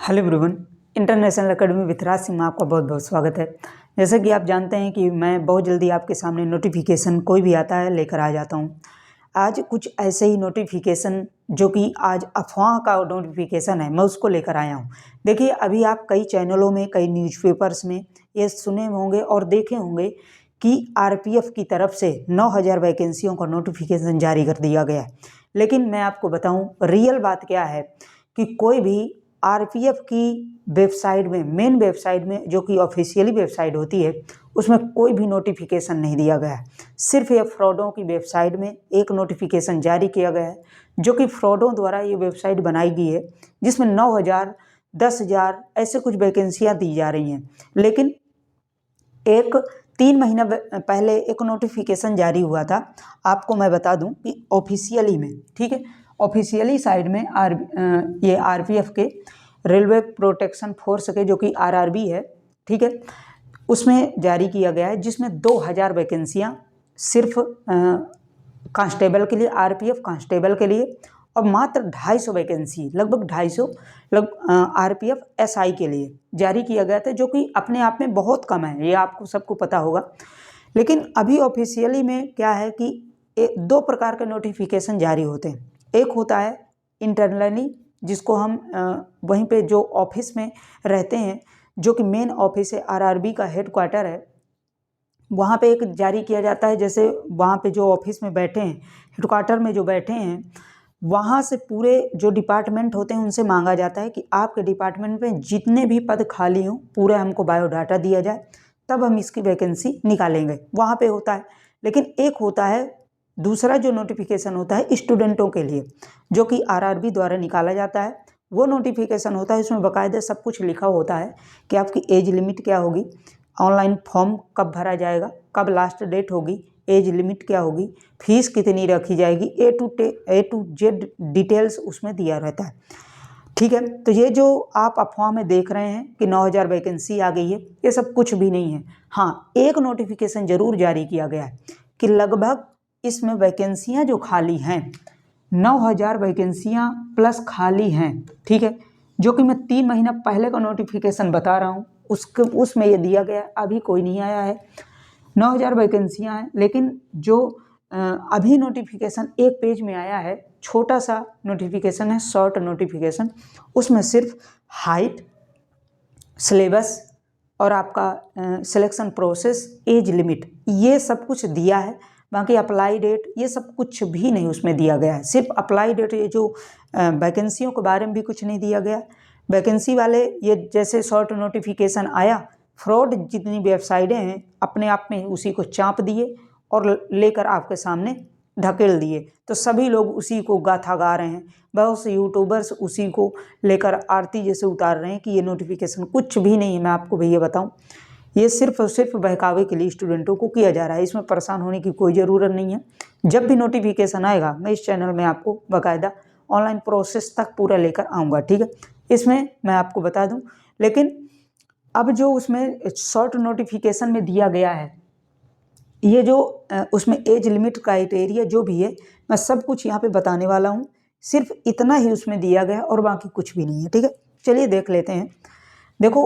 Hello everyone, international academy with Raj Singh में आपका बहुत बहुत स्वागत है। जैसे कि आप जानते हैं कि मैं बहुत जल्दी आपके सामने नोटिफिकेशन कोई भी आता है लेकर आ जाता हूं। आज कुछ ऐसे ही नोटिफिकेशन जो कि आज अफवाह का नोटिफिकेशन है, मैं उसको लेकर आया हूं। देखिए, अभी आप कई चैनलों में, कई न्यूज़पेपर्स में ये सुने होंगे और देखे होंगे कि आरपीएफ की तरफ से 9000 वैकेंसियों का नोटिफिकेशन जारी कर दिया गया है। लेकिन मैं आपको बताऊं रियल बात क्या है कि कोई भी आरपीएफ की वेबसाइट में, मेन वेबसाइट में, जो कि ऑफिशियली वेबसाइट होती है, उसमें कोई भी नोटिफिकेशन नहीं दिया गया है। सिर्फ ये फ्रॉडों की वेबसाइट में एक नोटिफिकेशन जारी किया गया है, जो कि फ्रॉडों द्वारा ये वेबसाइट बनाई गई है, जिसमें 9000, 10,000 ऐसे कुछ वैकेंसियाँ दी जा रही हैं। लेकिन एक 3 महीना पहले एक नोटिफिकेशन जारी हुआ था। आपको मैं बता दूं कि ऑफिशियली में, ठीक है, ऑफिशियली साइड में ये आरपीएफ के, रेलवे प्रोटेक्शन फोर्स के, जो कि आरआरबी है, ठीक है, उसमें जारी किया गया है, जिसमें 2000 वैकेंसियाँ सिर्फ कांस्टेबल के लिए, आरपीएफ कांस्टेबल के लिए, और मात्र 250 वैकेंसी, लगभग 250 आरपीएफ एसआई के लिए जारी किया गया था, जो कि अपने आप में बहुत कम है, ये आपको सबको पता होगा। लेकिन अभी ऑफिशियली में क्या है कि 2 प्रकार के नोटिफिकेशन जारी होते हैं। एक होता है इंटरनली, जिसको हम वहीं पे जो ऑफिस में रहते हैं, जो कि मेन ऑफिस है, आरआरबी का हेडक्वार्टर है, वहाँ पे एक जारी किया जाता है। जैसे वहाँ पे जो ऑफिस में बैठे हैं, हेडक्वार्टर में जो बैठे हैं, वहाँ से पूरे जो डिपार्टमेंट होते हैं उनसे मांगा जाता है कि आपके डिपार्टमेंट में जितने भी पद खाली हों पूरे हमको बायोडाटा दिया जाए, तब हम इसकी वैकेंसी निकालेंगे, वहाँ पे होता है। लेकिन एक होता है दूसरा जो नोटिफिकेशन होता है स्टूडेंटों के लिए, जो कि आरआरबी द्वारा निकाला जाता है। वो नोटिफिकेशन होता है, इसमें बाकायदा सब कुछ लिखा होता है कि आपकी एज लिमिट क्या होगी, ऑनलाइन फॉर्म कब भरा जाएगा, कब लास्ट डेट होगी, एज लिमिट क्या होगी, फीस कितनी रखी जाएगी, ए टू जेड डिटेल्स उसमें दिया रहता है, ठीक है। तो ये जो आप अफवाह में देख रहे हैं कि 9000 वैकेंसी आ गई है, ये सब कुछ भी नहीं है। हाँ, एक नोटिफिकेशन जरूर जारी किया गया है कि लगभग इसमें वैकेंसियाँ जो खाली हैं, 9000 वैकेंसियाँ प्लस खाली हैं, ठीक है, जो कि मैं 3 महीना पहले का नोटिफिकेशन बता रहा हूँ, उसमें ये दिया गया, अभी कोई नहीं आया है। 9000 वैकेंसियाँ हैं, लेकिन जो अभी नोटिफिकेशन एक पेज में आया है, छोटा सा नोटिफिकेशन है, शॉर्ट नोटिफिकेशन, उसमें सिर्फ हाइट, सिलेबस और आपका सिलेक्शन प्रोसेस, एज लिमिट, ये सब कुछ दिया है। बाकी अप्लाई डेट ये सब कुछ भी नहीं उसमें दिया गया है। सिर्फ अप्लाई डेट, ये जो वैकेंसियों के बारे में भी कुछ नहीं दिया गया। वैकेंसी वाले ये जैसे शॉर्ट नोटिफिकेशन आया, फ्रॉड जितनी वेबसाइटें हैं अपने आप में उसी को चाँप दिए और लेकर आपके सामने ढकेल दिए। तो सभी लोग उसी को गाथा गा रहे हैं, बहुत से यूट्यूबर्स उसी को लेकर आरती जैसे उतार रहे हैं कि ये नोटिफिकेशन कुछ भी नहीं है। मैं आपको भैया बताऊं, ये सिर्फ और सिर्फ बहकावे के लिए स्टूडेंटों को किया जा रहा है। इसमें परेशान होने की कोई ज़रूरत नहीं है। जब भी नोटिफिकेशन आएगा, मैं इस चैनल में आपको बाकायदा ऑनलाइन प्रोसेस तक पूरा लेकर आऊँगा, ठीक है। इसमें मैं आपको बता दूँ, लेकिन अब जो उसमें शॉर्ट नोटिफिकेशन में दिया गया है, ये जो उसमें एज लिमिट क्राइटेरिया जो भी है, मैं सब कुछ यहाँ पे बताने वाला हूँ। सिर्फ इतना ही उसमें दिया गया और बाकी कुछ भी नहीं है, ठीक है। चलिए देख लेते हैं। देखो,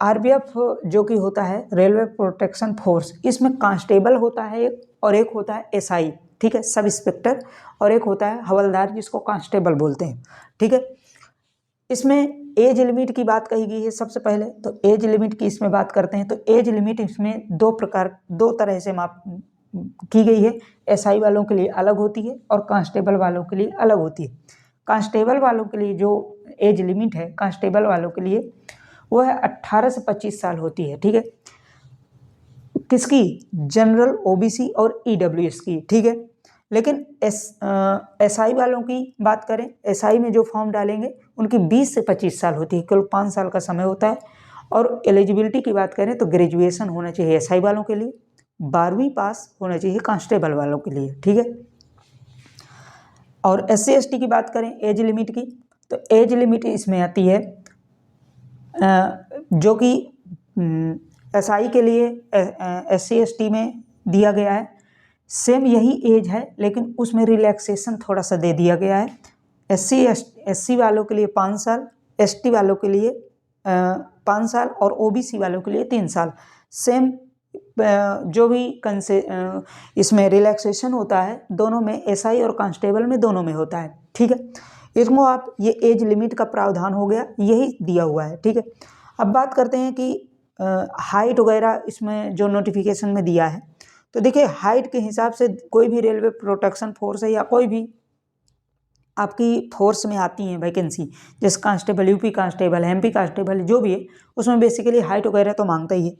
आरपीएफ जो कि होता है रेलवे प्रोटेक्शन फोर्स, इसमें कांस्टेबल होता है एक, और एक होता है एसआई, ठीक है, सब इंस्पेक्टर, और एक होता है हवलदार, जिसको कांस्टेबल बोलते हैं, ठीक है। इसमें एज लिमिट की बात कही गई है। सबसे पहले तो एज लिमिट की इसमें बात करते हैं। तो एज लिमिट इसमें दो तरह से माप की गई है। एसआई वालों के लिए अलग होती है और कांस्टेबल वालों के लिए अलग होती है। कांस्टेबल वालों के लिए जो एज लिमिट है कांस्टेबल वालों के लिए, वो है 18 से 25 साल होती है, ठीक है। किसकी? जनरल, ओबीसी और ईडब्ल्यूएस की, ठीक है। लेकिन एसआई वालों की बात करें, एसआई में जो फॉर्म डालेंगे उनकी 20 से 25 साल होती है, केवल 5 साल का समय होता है। और एलिजिबिलिटी की बात करें तो ग्रेजुएशन होना चाहिए एसआई वालों के लिए, 12वीं पास होना चाहिए कांस्टेबल वालों के लिए, ठीक है। और SC ST की बात करें एज लिमिट की, तो एज लिमिट इसमें आती है जो कि एसआई के लिए SC ST में दिया गया है। सेम यही एज है, लेकिन उसमें रिलैक्सेशन थोड़ा सा दे दिया गया है। SC वालों के लिए 5 साल ST वालों के लिए 5 साल और OBC वालों के लिए 3 साल। सेम जो भी इसमें रिलैक्सेशन होता है दोनों में, SI और कांस्टेबल में दोनों में होता है। ठीक है, इसको आप ये एज लिमिट का प्रावधान हो गया, यही दिया हुआ है। ठीक है, अब बात करते हैं कि हाइट वगैरह इसमें जो नोटिफिकेशन में दिया है, तो देखिए हाइट के हिसाब से कोई भी रेलवे प्रोटेक्शन फोर्स है या कोई भी आपकी फोर्स में आती है वैकेंसी, जैसे constable, UP constable, MP constable, जो भी है उसमें बेसिकली हाइट वगैरह तो मांगता ही है।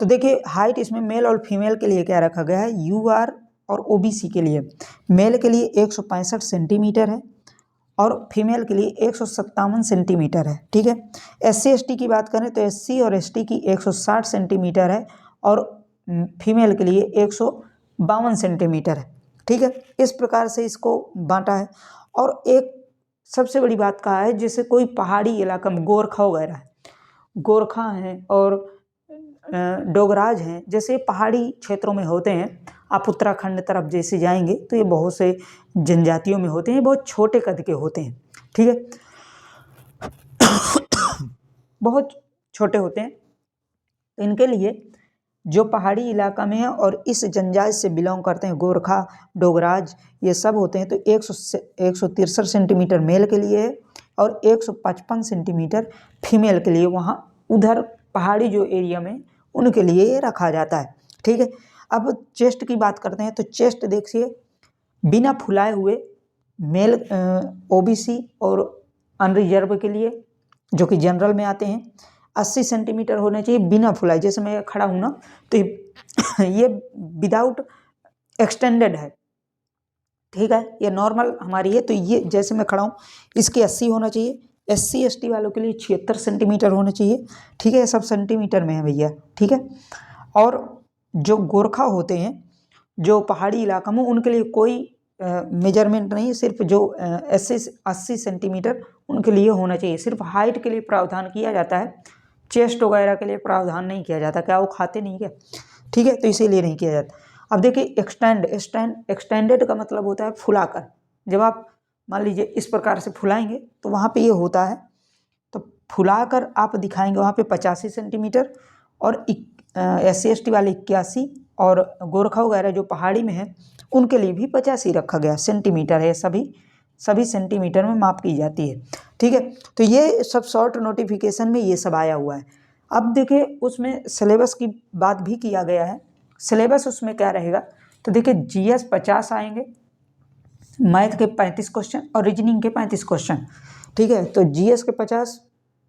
तो देखिए हाइट इसमें मेल और फीमेल के लिए क्या रखा गया है, UR और OBC के लिए मेल के लिए 165 सेंटीमीटर है और फीमेल के लिए 157 सेंटीमीटर है। ठीक है, SC ST की बात करें तो SC और ST की 160 सेंटीमीटर है और फीमेल के लिए 152 सेंटीमीटर है। ठीक है, इस प्रकार से इसको बांटा है। और एक सबसे बड़ी बात कहा है, जैसे कोई पहाड़ी इलाका में गोरखा वगैरह है, गोरखा हैं और डोगराज हैं, जैसे पहाड़ी क्षेत्रों में होते हैं, आप उत्तराखंड तरफ जैसे जाएंगे तो ये बहुत से जनजातियों में होते हैं, बहुत छोटे कद के होते हैं। ठीक है, बहुत छोटे होते हैं, तो इनके लिए जो पहाड़ी इलाका में है और इस जनजाति से बिलोंग करते हैं, गोरखा, डोगराज, ये सब होते हैं, तो 163 सेंटीमीटर मेल के लिए है और 155 सेंटीमीटर फीमेल के लिए, वहाँ उधर पहाड़ी जो एरिया में उनके लिए ये रखा जाता है। ठीक है, अब चेस्ट की बात करते हैं, तो चेस्ट देखिए बिना फुलाए हुए मेल OBC और अनरिजर्व के लिए, जो कि जनरल में आते हैं, 80 सेंटीमीटर होने चाहिए बिना फुलाए। जैसे मैं खड़ा हूँ ना, तो ये विदाउट एक्सटेंडेड है। ठीक है, ये नॉर्मल हमारी है, तो ये जैसे मैं खड़ा हूँ इसकी 80 होना चाहिए। SC ST वालों के लिए 76 सेंटीमीटर होना चाहिए। ठीक है, ये सब सेंटीमीटर में है भैया। ठीक है, और जो गोरखा होते हैं जो पहाड़ी इलाका में, उनके लिए कोई मेजरमेंट नहीं, सिर्फ जो 80 सेंटीमीटर उनके लिए होना चाहिए। सिर्फ हाइट के लिए प्रावधान किया जाता है, चेस्ट वगैरह के लिए प्रावधान नहीं किया जाता। क्या वो खाते नहीं क्या? ठीक है, तो इसीलिए नहीं किया जाता। अब देखिए एक्सटेंडेड का मतलब होता है फुलाकर। जब आप मान लीजिए इस प्रकार से फुलाएंगे तो वहाँ पे ये होता है, तो फुलाकर आप दिखाएंगे वहाँ पे 85 सेंटीमीटर और SC ST वाले 81 और गोरखा वगैरह जो पहाड़ी में है उनके लिए भी 85 रखा गया सेंटीमीटर है। सभी सेंटीमीटर में माप की जाती है। ठीक है, तो ये सब शॉर्ट नोटिफिकेशन में ये सब आया हुआ है। अब देखिए उसमें सिलेबस की बात भी किया गया है। सिलेबस उसमें क्या रहेगा, तो देखिए GS 50 आएंगे, मैथ के 35 क्वेश्चन और रीजनिंग के 35 क्वेश्चन। ठीक है, तो GS के 50,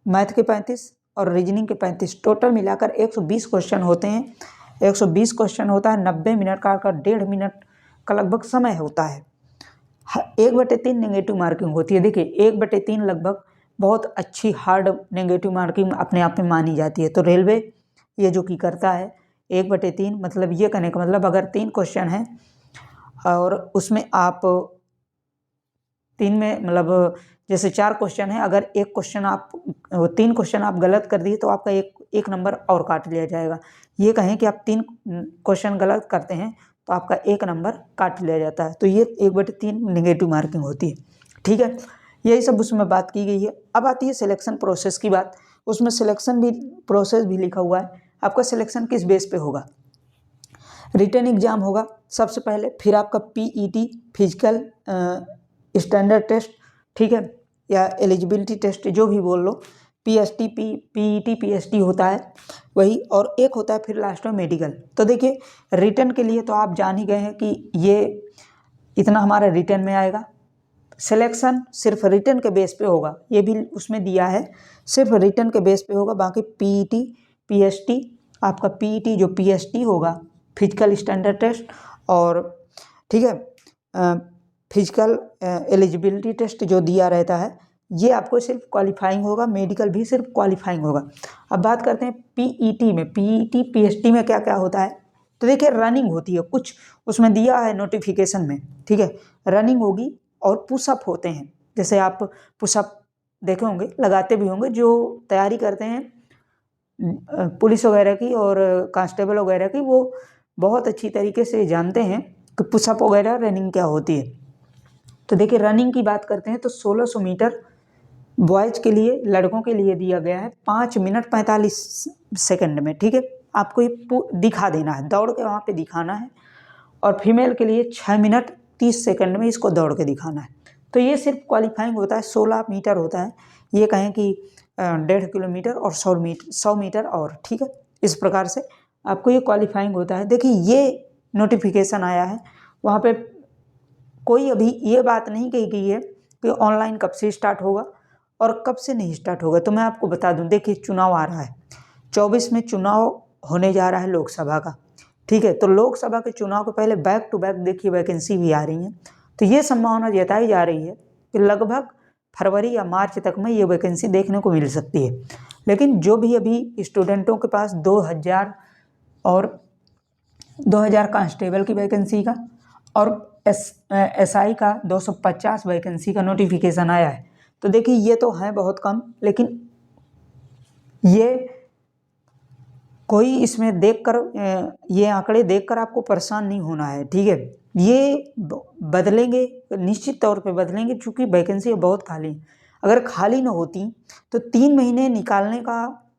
मैथ के 35 और रीजनिंग के 35, टोटल मिलाकर 120 क्वेश्चन होते हैं। 120 क्वेश्चन होता है, 90 मिनट का 1.5 मिनट का लगभग समय होता है। 1/3 नेगेटिव मार्किंग होती है। देखिए 1/3 लगभग बहुत अच्छी हार्ड नेगेटिव मार्किंग अपने आप में मानी जाती है। तो रेलवे ये जो कि करता है 1/3, मतलब ये कहने का मतलब अगर 3 क्वेश्चन हैं और उसमें आप 3 में मतलब जैसे 4 क्वेश्चन है, अगर 3 क्वेश्चन आप गलत कर दिए तो आपका एक नंबर और काट लिया जाएगा। ये कहें कि आप 3 क्वेश्चन गलत करते हैं तो आपका 1 नंबर काट लिया जाता है। तो ये 1/3 नेगेटिव मार्किंग होती है। ठीक है, यही सब उसमें बात की गई है। अब आती है सिलेक्शन प्रोसेस की बात। उसमें सिलेक्शन भी प्रोसेस भी लिखा हुआ है। आपका सिलेक्शन किस बेस पे होगा, रिटन एग्जाम होगा सबसे पहले, फिर आपका PET फिजिकल स्टैंडर्ड टेस्ट, ठीक है, या एलिजिबिलिटी टेस्ट जो भी बोल लो, PET PST होता है वही, और एक होता है फिर लास्ट में मेडिकल। तो देखिए रिटन के लिए तो आप जान ही गए हैं कि ये इतना हमारा रिटन में आएगा। सिलेक्शन सिर्फ रिटन के बेस पे होगा, ये भी उसमें दिया है, सिर्फ रिटन के बेस पे होगा। बाकी PET PST, आपका PET जो PST होगा फिजिकल स्टैंडर्ड टेस्ट, और ठीक है फिजिकल एलिजिबिलिटी टेस्ट जो दिया रहता है, ये आपको सिर्फ क्वालिफाइंग होगा। मेडिकल भी सिर्फ क्वालिफाइंग होगा। अब बात करते हैं PET में, PET PST में क्या क्या होता है। तो देखिए रनिंग होती है, कुछ उसमें दिया है नोटिफिकेशन में, ठीक है, रनिंग होगी और पुशअप होते हैं। जैसे आप पुशअप देखे होंगे, लगाते भी होंगे, जो तैयारी करते हैं पुलिस वगैरह की और कांस्टेबल वगैरह की, वो बहुत अच्छी तरीके से जानते हैं कि पुशअप वगैरह रनिंग क्या होती है। तो देखिए रनिंग की बात करते हैं तो 1600 मीटर बॉयज़ के लिए, लड़कों के लिए दिया गया है 5 मिनट 45 सेकंड में, ठीक है। आपको ये दिखा देना है, दौड़ के वहाँ पे दिखाना है। और फीमेल के लिए 6 मिनट 30 सेकंड में इसको दौड़ के दिखाना है। तो ये सिर्फ क्वालिफाइंग होता है, 16 मीटर होता है। ये कहें कि 1.5 किलोमीटर और 100 मीटर और, ठीक है। इस प्रकार से आपको ये क्वालिफाइंग होता है। देखिए ये नोटिफिकेशन आया है, वहाँ पे कोई अभी ये बात नहीं कही गई है कि ऑनलाइन कब से स्टार्ट होगा और कब से नहीं स्टार्ट होगा। तो मैं आपको बता दूं, देखिए चुनाव आ रहा है, 24 में चुनाव होने जा रहा है लोकसभा का, ठीक है। तो लोकसभा के चुनाव के पहले बैक टू बैक देखिए वैकेंसी भी आ रही है। तो ये संभावना जताई जा रही है कि लगभग फरवरी या मार्च तक में ये वैकेंसी देखने को मिल सकती है। लेकिन जो भी अभी स्टूडेंटों के पास 2000 और 2000 कांस्टेबल की वैकेंसी का और एसआई का 250 वैकेंसी का नोटिफिकेशन आया है। तो देखिए ये तो है बहुत कम, लेकिन ये कोई इसमें देखकर, ये आंकड़े देखकर आपको परेशान नहीं होना है, ठीक है। ये बदलेंगे, निश्चित तौर पे बदलेंगे, क्योंकि वैकेंसी बहुत खाली है। अगर खाली ना होती तो 3 महीने निकालने का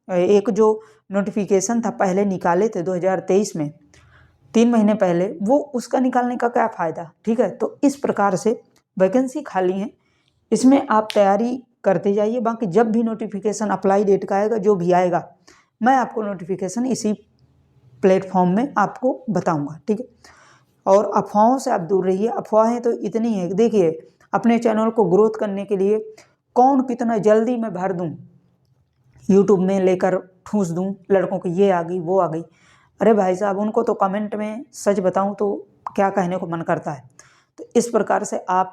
एक जो नोटिफिकेशन था पहले निकाले थे 2023 में, 3 महीने पहले, वो उसका निकालने का क्या फ़ायदा, ठीक है। तो इस प्रकार से वैकेंसी खाली है, इसमें आप तैयारी करते जाइए। बाकी जब भी नोटिफिकेशन अप्लाई डेट का आएगा, जो भी आएगा, मैं आपको नोटिफिकेशन इसी प्लेटफॉर्म में आपको बताऊंगा, ठीक है। और अफवाहों से आप दूर रहिए। अफवाहें तो इतनी है, देखिए अपने चैनल को ग्रोथ करने के लिए कौन कितना जल्दी मैं भर दूं, यूट्यूब में लेकर ठूस दूं लड़कों की ये आ गई वो आ गई। अरे भाई साहब, उनको तो कमेंट में सच बताऊं तो क्या कहने को मन करता है। तो इस प्रकार से आप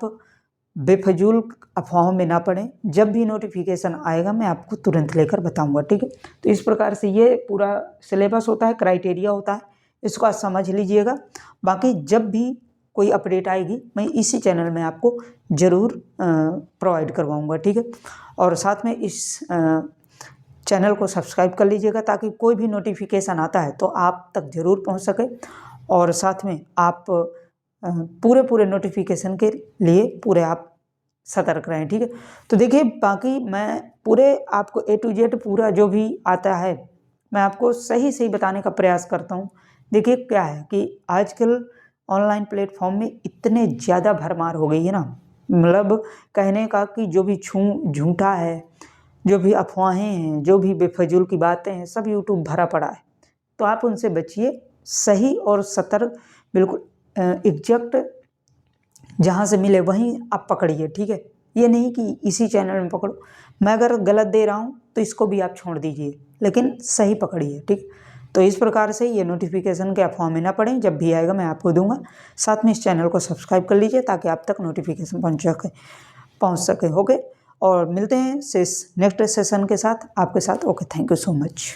बेफजूल अफवाहों में ना पड़ें। जब भी नोटिफिकेशन आएगा मैं आपको तुरंत लेकर बताऊंगा, ठीक है। तो इस प्रकार से ये पूरा सिलेबस होता है, क्राइटेरिया होता है, इसको आप समझ लीजिएगा। बाकी जब भी कोई अपडेट आएगी मैं इसी चैनल में आपको ज़रूर प्रोवाइड करवाऊंगा, ठीक है। और साथ में इस चैनल को सब्सक्राइब कर लीजिएगा, ताकि कोई भी नोटिफिकेशन आता है तो आप तक ज़रूर पहुंच सके। और साथ में आप पूरे नोटिफिकेशन के लिए पूरे आप सतर्क रहें, ठीक है। तो देखिए बाकी मैं पूरे आपको A to Z पूरा जो भी आता है मैं आपको सही सही बताने का प्रयास करता हूँ। देखिए क्या है कि आजकल ऑनलाइन प्लेटफॉर्म में इतने ज़्यादा भरमार हो गई है ना, मतलब कहने का कि जो भी झूठा है, जो भी अफवाहें हैं, जो भी बेफजूल की बातें हैं, सब यूट्यूब भरा पड़ा है। तो आप उनसे बचिए, सही और सतर्क बिल्कुल एग्जैक्ट जहाँ से मिले वहीं आप पकड़िए, ठीक है। ये नहीं कि इसी चैनल में पकड़ो, मैं अगर गलत दे रहा हूँ तो इसको भी आप छोड़ दीजिए, लेकिन सही पकड़िए, ठीक। तो इस प्रकार से ये नोटिफिकेशन के अफवाह में ना पड़ें, जब भी आएगा मैं आपको दूंगा। साथ में इस चैनल को सब्सक्राइब कर लीजिए ताकि आप तक नोटिफिकेशन पहुँच सके, ओके। और मिलते हैं नेक्स्ट सेशन के साथ आपके साथ, okay. Thank you so much.